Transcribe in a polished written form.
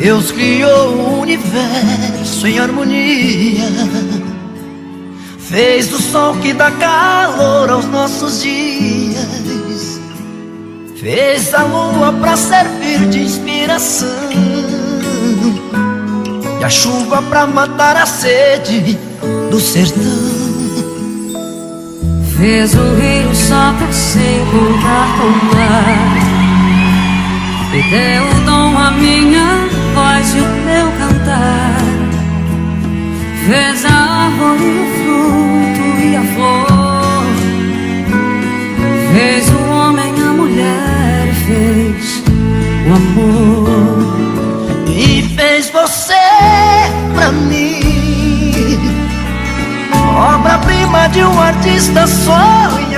Deus criou o universo em harmonia, fez do sol que dá calor aos nossos dias, fez a lua pra servir de inspiração e a chuva pra matar a sede do sertão. Fez o rio só pra se encontrar com o mar, e deu o dom à minha voz e o meu cantar. Fez a árvore, o fruto e a flor, fez o homem, a mulher e fez o amor. E fez você pra mim, obra-prima de um artista sonhador.